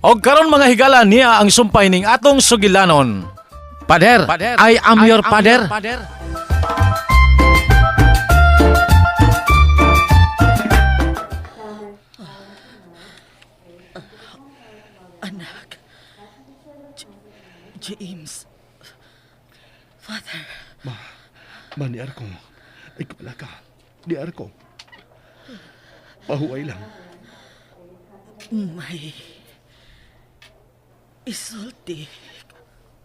Og karon mga higala niya ang sumpay ning atong sugilanon. Pader, I am your pader. Anak. James. Father. Ma, ni Arko. Ay, kapala ka. Ni Arko. Pahuay lang. May isulti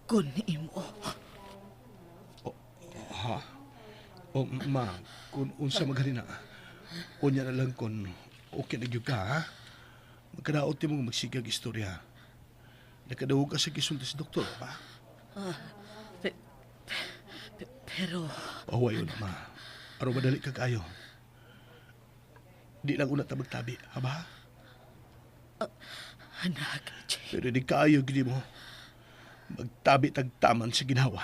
kun imo. O, ma, kung unsa magalina, unya na lang kung okay na gyud ka, ha? Magkadaot mo magsigag istorya. Nakadawog ka sa gisulti sa doktor, ba? Pero Pahuay na, ma. Aron madali ka kayo. Di lang una tabag-tabi, ha ba? anak, James. Pero di kayo gini mo. Magtabi tagtaman sa ginawa.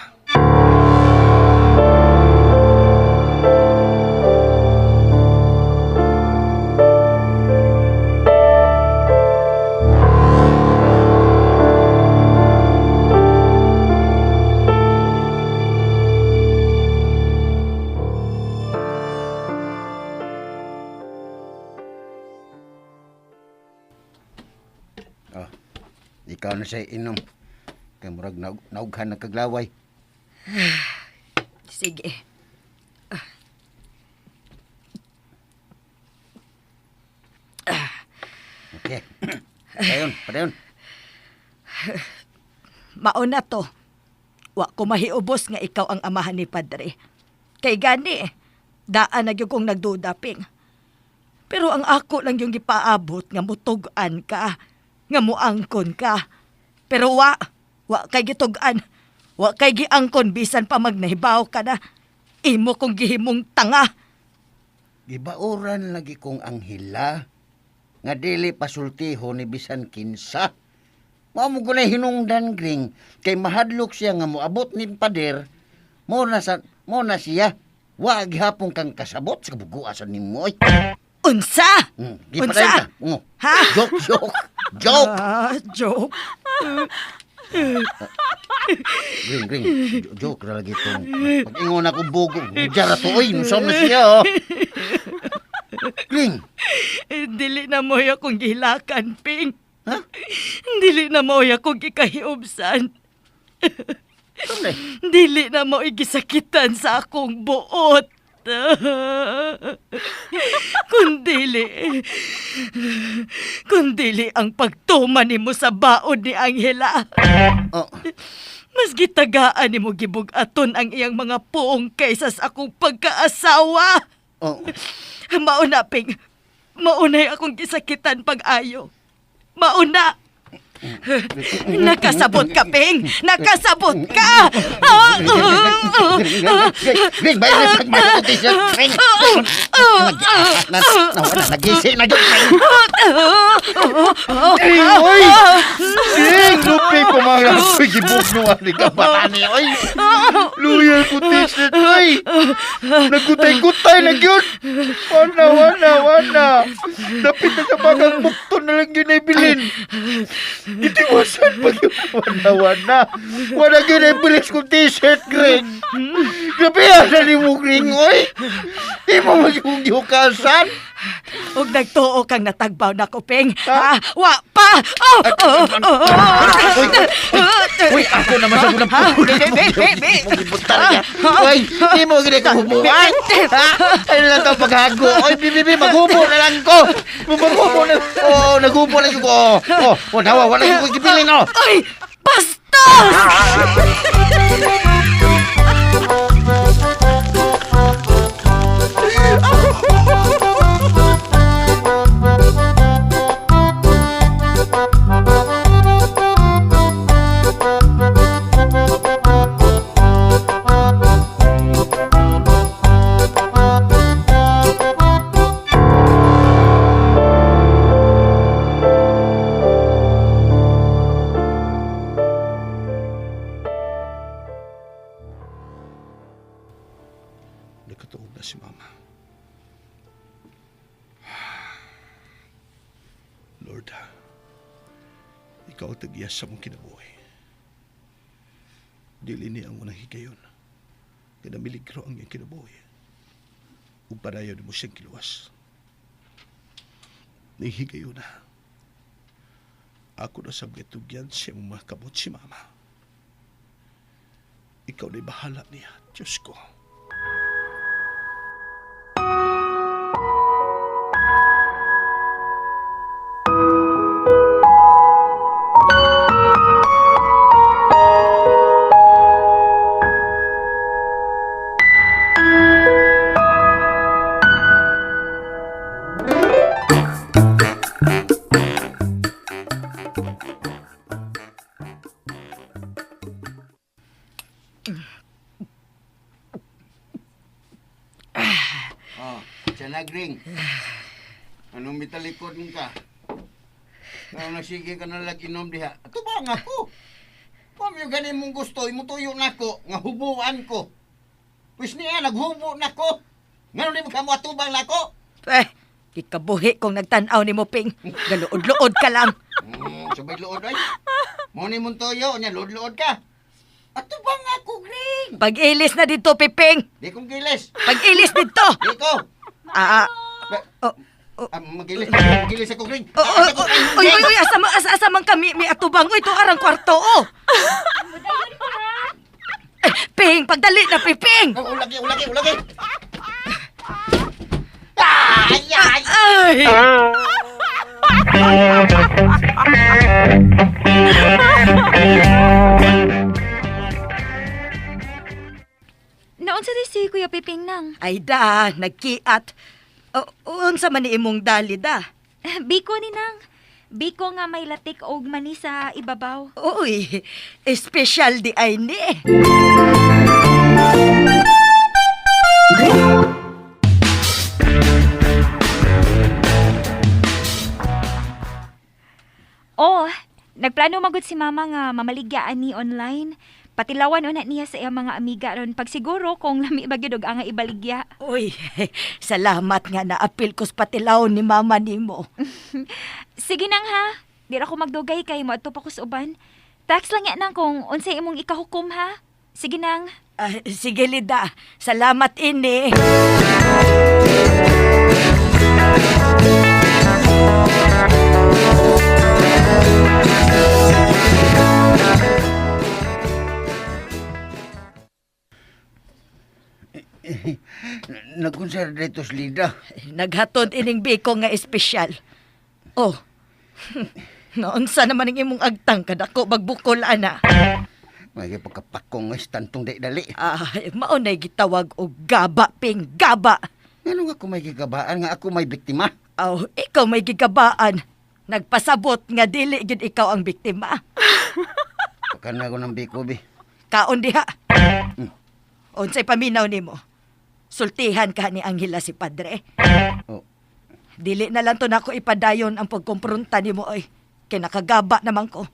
Oh, ikaw na siya inom. Kaya murag naughan na kaglaway. Sige. Okay. Padayon. Mauna to. Wa ko mahiubos nga ikaw ang amahan ni Padre. Kay gani, daan na gyud kong nagdudaping. Pero ang ako lang yung gipaabot nga mutugan ka, nga muangkon ka. Pero wa kay gitugan. Wa kay giangkon bisan pa magnahibaw ka na. Imo kong gihimong tanga. Gibauran lagi kong anghila. Nga dili pasultiho ni bisan kinsa. Mao mo gunay hinungdan gring. Kay mahadlok siya nga moabot ni pader. Mo na siya. Wa gihapon kang kasabot sa kabuguasan nimo. Unsa? Gipadayon ka. Ha? Joke. Joke. Gring. Joke na lagi itong. Pag-ingon ako bugo. Diyara to, oy. Musam na siya, oh. Gring. Dili na mo akong gihilakan, Ping. Ha? Dili na mo akong gikahiubsan. Ano Dili na mo igisakitan sa akong buot. Kundili ang pagtuman nimo sa baod ni Angela. Oh. Mas gitagaan nimo gibug-aton ang iyang mga puong kaysa sa akong pagkaasawa. Oh. Mauna, Ping. Maunay akong gisakitan pag-ayo. Mauna. Nakasabot ka, Ping! Nakasabot ka! Gring, bayan na pagmano ko siya. Gring! Nagising na yun. Gring, oy! Gring, lupi ko mga pagibog nung aling kabatani, oy! Loyal ko t-shirt, oy! Nagutay-gutay na yun! Wana! Lapit na sa bagang bukto na lang yun ay bilin! Itiwasan pag wana. Wala yun ay bilis kong t-shirt, Gring! Gabihan na ni mo, Gring, oy! Di mo mag-yukasan! Huwag nagtuo kang natagbaw na kuping. Wa pa! Uy, ako naman sa unang pulo. Magibutar niya. Uy, di mo gini ka humuan. Ano lang ito paghago? Uy, bibi, maghubo na lang ko. Maghubo na. Oh, naghubo na ko. Oh, nawa, wala yung kipilin, oh. Ay! Bastos! Nakatuog na si Mama. Lord, ikaw ang tagiyas sa mong kinabuhi. Dili ni ang unang higayon. Kaya miligro ang iyong kinabuhi. Ug padayon mo siyang kiluwas. Nihigayon na. Ako na sa tugyan siya mong makabot si mama. Ikaw na'y bahala niya, Diyos ko. Oh, siya na, Gring. Anong mitalikod mo ka? Kaya nasige ka na lagi inom diha. Ato ba nga ko? Kung yung ganin mong gusto, imutuyo na ko, nga hubuan ko. Pwes niya, naghubo na ko. Nga di mo ka mo atubang na ko? Kikabuhi kung nagtanaw ni mo, Ping. Galuod-luod ka lang. Sabay luod ay. Mo ni mong tuyo, niya luod-luod ka. Ato ba nga ko, Gring? Pag-ilis na dito, Piping. Di kong gilis. Pag-ilis dito. Di ko. Oh, Magilis. Magilis ako, Gring. Uy, asa man kami, may atubang. Uy, ito arang kwarto, oh. Ping, pagdali na, Piping. Ulagi. Ay! Ay! Naon sa si Kuya Piping nang? Ay da, nagkiat. Unsa man ni imong dali da? Biko ni nang. Biko nga may latik og mani sa ibabaw. Uy, espesyal di ay ni. Oh, nagplano magud si mama nga mamaligyaan ni online. Patilawan una niya sa iyang mga amiga ron pag siguro kung lami ba gyud og ang ibaligya. Uy, salamat nga naapil ko sa patilaw ni mama nimo. Sige nang ha. Di ra ko magdugay kay moadto pa ko sa uban. Tax lang yan nang kung unsay imong ikahukom ha. Sige nang. Sige, Lida. Salamat ini. Nagkonsar dito sa Lida. Naghatod ining biko nga espesyal. Oh, naunsa naman ang imong agtang kadako bagbukol, ana. May pagkapakong nga istantong dali. Maunay gitawag og gaba, Ping, gaba. Ano nga ako may gigabaan nga ako may biktima? Ikaw may gigabaan. Nagpasabot nga dili gid ikaw ang biktima. Pakana ko ng biko, bi. Kaon diha. Unsay paminaw nimo? Sultihan ka ni Anghela si Padre. Oh. Dili na lang to nako ipadayon ang pagkumpronta nimo oy. Kay nakagaba naman ko.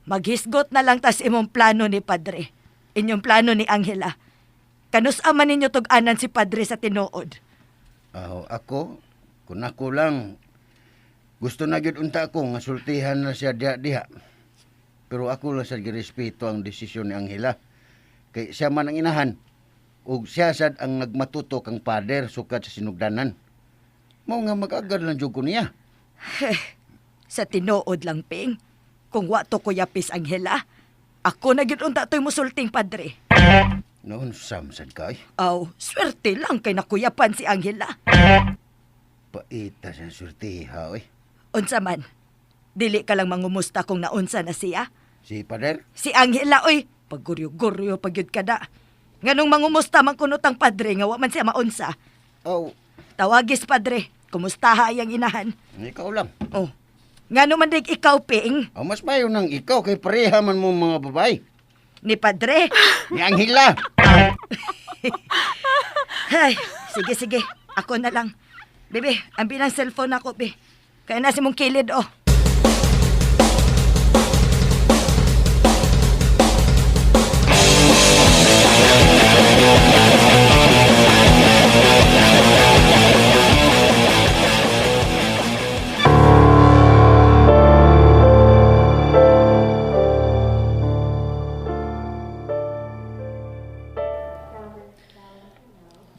Maghisgot na lang tas imong plano ni Padre. Inyong plano ni Anghela. Kanus aman ninyo tug-anan si Padre sa tinuod. Ako, kung ako lang, gusto na gyud unta ako nga sultihan na siya diha. Pero ako lang sa girespeto ang desisyon ni Anghela. Kay siya man ang inahan. Ug siya sad ang nagmatuto kang pader sukat sa sinugdanan. Mao nga mag-agad lang jud ko niya. Sa tinuod lang, Ping. Kung wa to kuyapis Anghela, ako na gyud unta to'y musulting Padre. Noon samsad ka eh. Swerte lang kay nakuyapan si Anghela. Paita sa surtiha eh. Unsa man, dili ka lang mangumusta kung naunsa na siya. Si pader? Si Anghela, oy, pagguryo-guryo pagyud kada. Nganong mangumusta man kunotang Padre nga wa man siya maunsa. Tawagis Padre, kumustaha iyang inahan. Ikaw lang. Ngano man dig ikaw, Ping? Mas mayo nang ikaw kay pareha man mo mga babae. Ni Padre? Ni Anghela. Ay, sige. Ako na lang. Bebe, ambil ang cellphone ako, be. Kaya na si mong kilid, oh.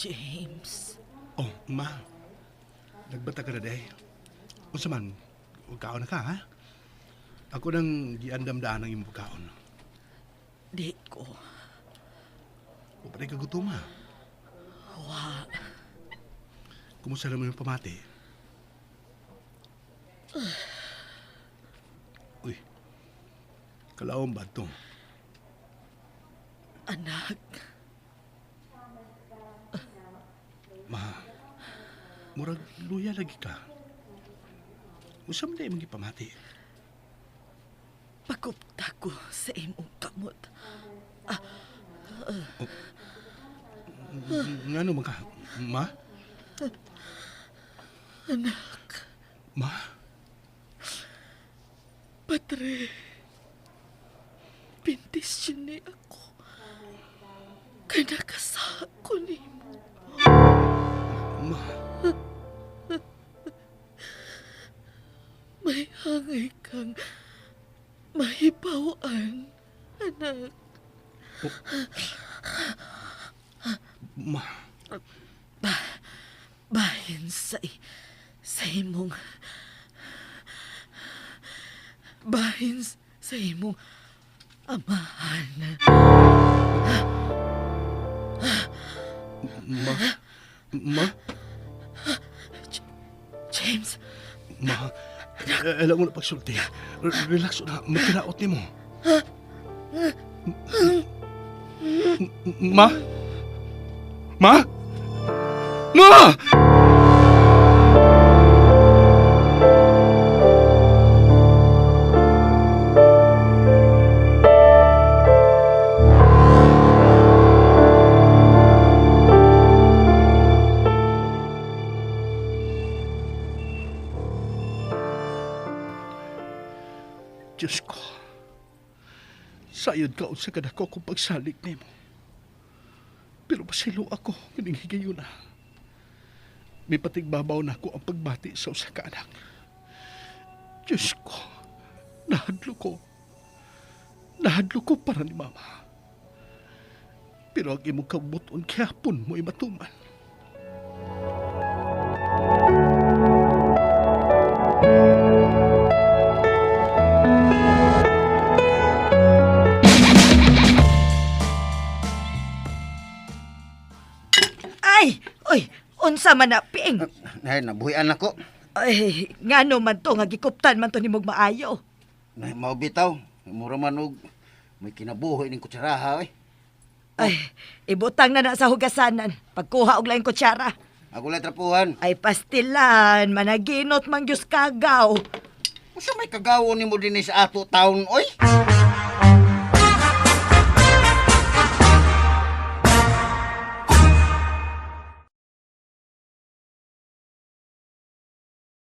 James. Oh, ma. Nagbata ka na, day. Unsa man, huwag kaon na ka, ha? Ako nang giandam-daan ng imong kaon. Di ko. O pa rin ka gutuma. Wa. Kumusta naman yung pamati? Uy, kalawang ba ito? Anak. Ma, murag luya lagi ka. Usa man imong gipamati. Pagupta ko sa imong kamot. Ngano man ka, ma? Anak. Ma? Padre. Pintis yun ni ako. Kaya nakasa ko ni mo. Ma? May hangay kang mahibawan, anak. Ma? Bahin sa imong bahin sa imong amahan. Ma? Ma? James, Ma? Alam mo na pagsulti. Relax na. Magkinaot ni mo. Ma? Ma? Ma! Diyos ko, sayod ka sa kadako kung pagsalig ni mo. Pero pasilo ako, hiningigayo na. May patigbabaw na ako ang pagbati sa usa ka anak. Diyos ko, nahadlo ko. Nahadlo ko para ni Mama. Pero ang imong kabuton kihapon mo'y matuman. ay, oy, unsa man na, Ping? Nay, nabuhian ako. Ay, ngano man to, nga gikuptan man to ni mong maayo. Nay, maubitaw. Mura man og may kinabuhi ning kutsaraha, eh. Ay, ibutang na sa hugasanan. Pagkuha og laing kutsara. Ako lang trapuhan. Ay, pastilan, managinot mang Diyos kagaw. Usa may kagawo ni mo din sa ato taon, oy.